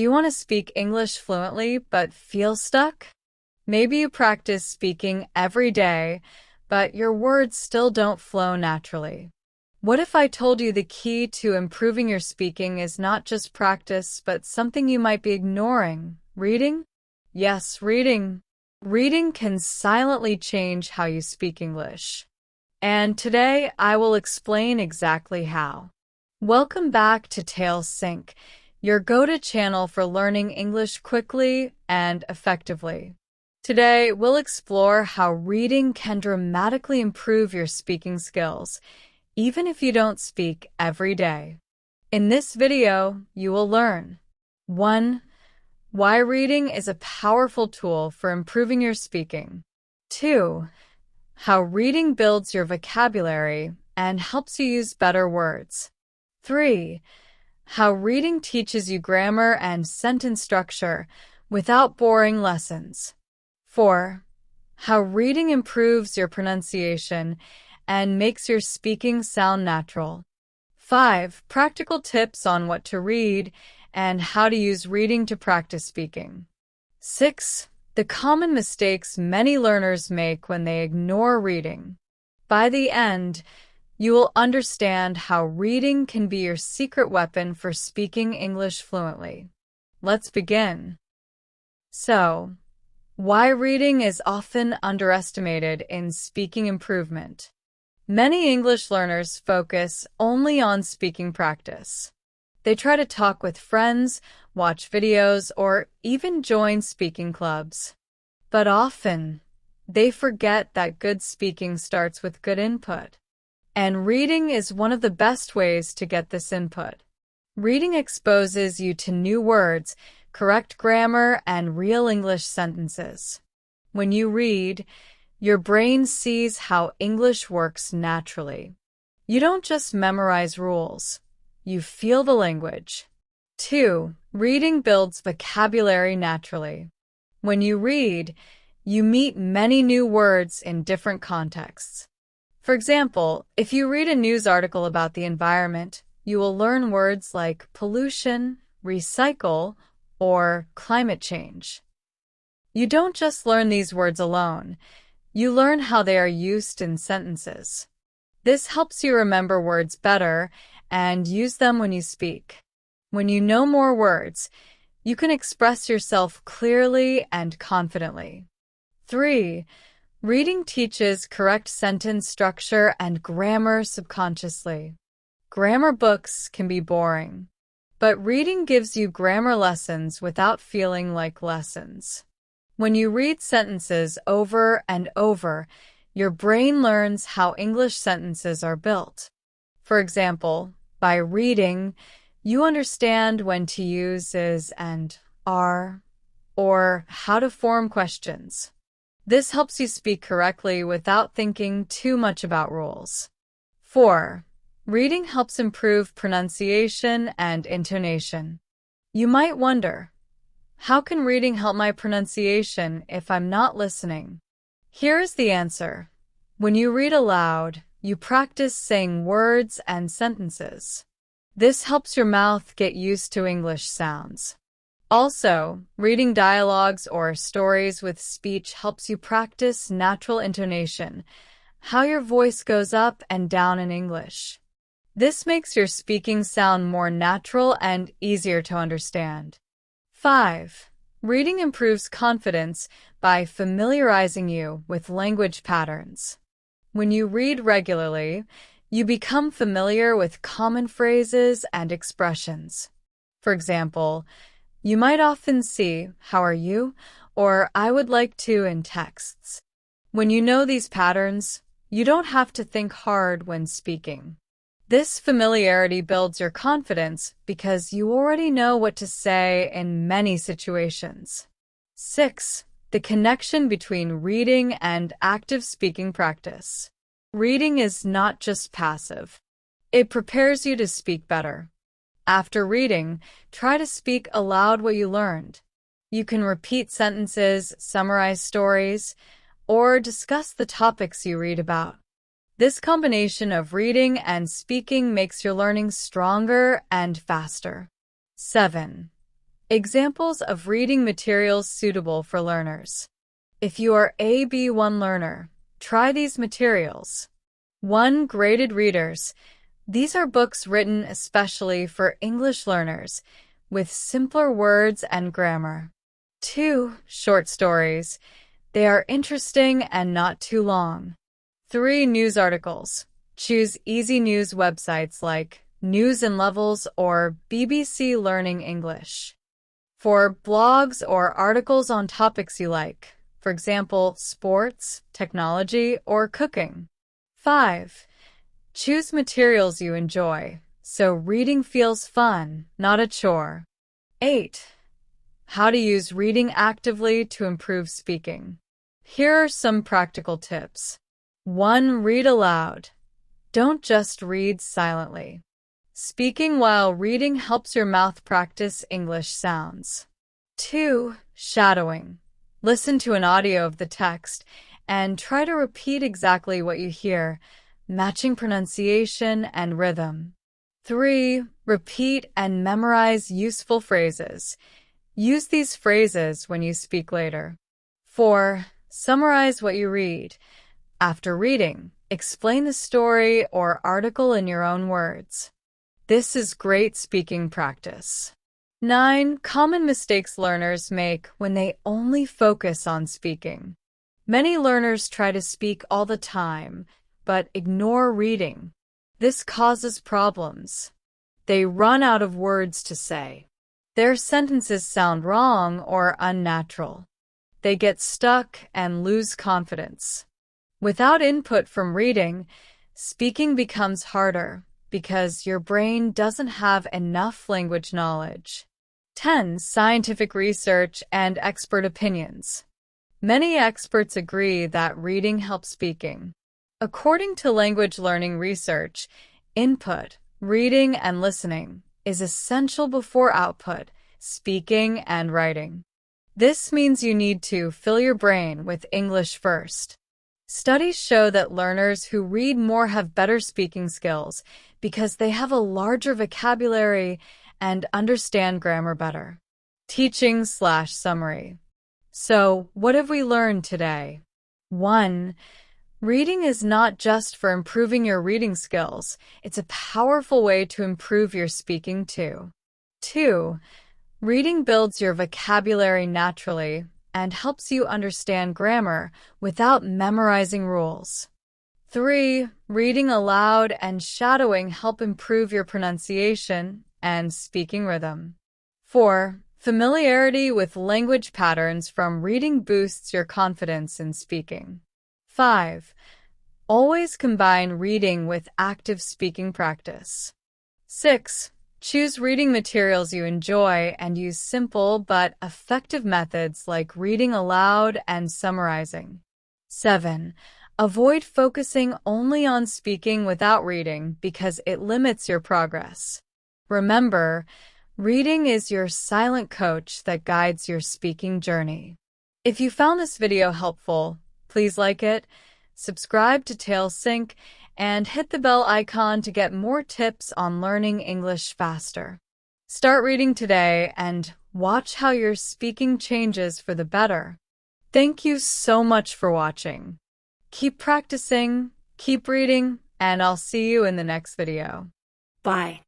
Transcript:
Do you want to speak English fluently but feel stuck? Maybe you practice speaking every day, but your words still don't flow naturally. What if I told you the key to improving your speaking is not just practice, but something you might be ignoring? Reading? Yes, reading. Reading can silently change how you speak English. And today I will explain exactly how. Welcome back to Tail Sync, your go-to channel for learning English quickly and effectively. Today, we'll explore how reading can dramatically improve your speaking skills, even if you don't speak every day. In this video, you will learn 1. Why reading is a powerful tool for improving your speaking. 2. How reading builds your vocabulary and helps you use better words. 3. How reading teaches you grammar and sentence structure without boring lessons. 4. How reading improves your pronunciation and makes your speaking sound natural. 5. Practical tips on what to read and how to use reading to practice speaking. 6. The common mistakes many learners make when they ignore reading. By the end, you will understand how reading can be your secret weapon for speaking English fluently. Let's begin. So, why reading is often underestimated in speaking improvement. Many English learners focus only on speaking practice. They try to talk with friends, watch videos, or even join speaking clubs. But often, they forget that good speaking starts with good input. And reading is one of the best ways to get this input. Reading exposes you to new words, correct grammar, and real English sentences. When you read, your brain sees how English works naturally. You don't just memorize rules, you feel the language. 2. Reading builds vocabulary naturally. When you read, you meet many new words in different contexts. For example, if you read a news article about the environment, you will learn words like pollution, recycle, or climate change. You don't just learn these words alone. You learn how they are used in sentences. This helps you remember words better and use them when you speak. When you know more words, you can express yourself clearly and confidently. 3. Reading teaches correct sentence structure and grammar subconsciously. Grammar books can be boring, but reading gives you grammar lessons without feeling like lessons. When you read sentences over and over, your brain learns how English sentences are built. For example, by reading, you understand when to use is and are, or how to form questions. This helps you speak correctly without thinking too much about rules. 4. Reading helps improve pronunciation and intonation. You might wonder, how can reading help my pronunciation if I'm not listening? Here is the answer. When you read aloud, you practice saying words and sentences. This helps your mouth get used to English sounds. Also, reading dialogues or stories with speech helps you practice natural intonation, how your voice goes up and down in English. This makes your speaking sound more natural and easier to understand. 5. Reading improves confidence by familiarizing you with language patterns. When you read regularly, you become familiar with common phrases and expressions. For example, you might often see, "How are you?" or "I would like to" in texts. When you know these patterns, you don't have to think hard when speaking. This familiarity builds your confidence because you already know what to say in many situations. 6. The connection between reading and active speaking practice. Reading is not just passive. It prepares you to speak better. After reading, try to speak aloud what you learned. You can repeat sentences, summarize stories, or discuss the topics you read about. This combination of reading and speaking makes your learning stronger and faster. 7. Examples of reading materials suitable for learners. If you are a B1 learner, try these materials. 1. Graded readers. These are books written especially for English learners, with simpler words and grammar. 2. Short stories. They are interesting and not too long. 3. News articles. Choose easy news websites like News and Levels or BBC Learning English. 4. Blogs or articles on topics you like, for example, sports, technology, or cooking. 5. Choose materials you enjoy, so reading feels fun, not a chore. 8. How to use reading actively to improve speaking. Here are some practical tips. 1. Read aloud. Don't just read silently. Speaking while reading helps your mouth practice English sounds. 2. Shadowing. Listen to an audio of the text and try to repeat exactly what you hear, matching pronunciation and rhythm. 3. Repeat and memorize useful phrases. Use these phrases when you speak later. 4. Summarize what you read. After reading, explain the story or article in your own words. This is great speaking practice. 9. Common mistakes learners make when they only focus on speaking. Many learners try to speak all the time, but ignore reading. This causes problems. They run out of words to say. Their sentences sound wrong or unnatural. They get stuck and lose confidence. Without input from reading, speaking becomes harder because your brain doesn't have enough language knowledge. 10. Scientific research and expert opinions. Many experts agree that reading helps speaking. According to language learning research, input, reading and listening, is essential before output, speaking and writing. This means you need to fill your brain with English first. Studies show that learners who read more have better speaking skills because they have a larger vocabulary and understand grammar better. Teaching/summary. So, what have we learned today? 1. Reading is not just for improving your reading skills, it's a powerful way to improve your speaking too. 2. Reading builds your vocabulary naturally and helps you understand grammar without memorizing rules. 3. Reading aloud and shadowing help improve your pronunciation and speaking rhythm. 4. Familiarity with language patterns from reading boosts your confidence in speaking. 5. Always combine reading with active speaking practice. 6. Choose reading materials you enjoy and use simple but effective methods like reading aloud and summarizing. 7. Avoid focusing only on speaking without reading because it limits your progress. Remember, reading is your silent coach that guides your speaking journey. If you found this video helpful, please like it, subscribe to TailSync, and hit the bell icon to get more tips on learning English faster. Start reading today and watch how your speaking changes for the better. Thank you so much for watching. Keep practicing, keep reading, and I'll see you in the next video. Bye.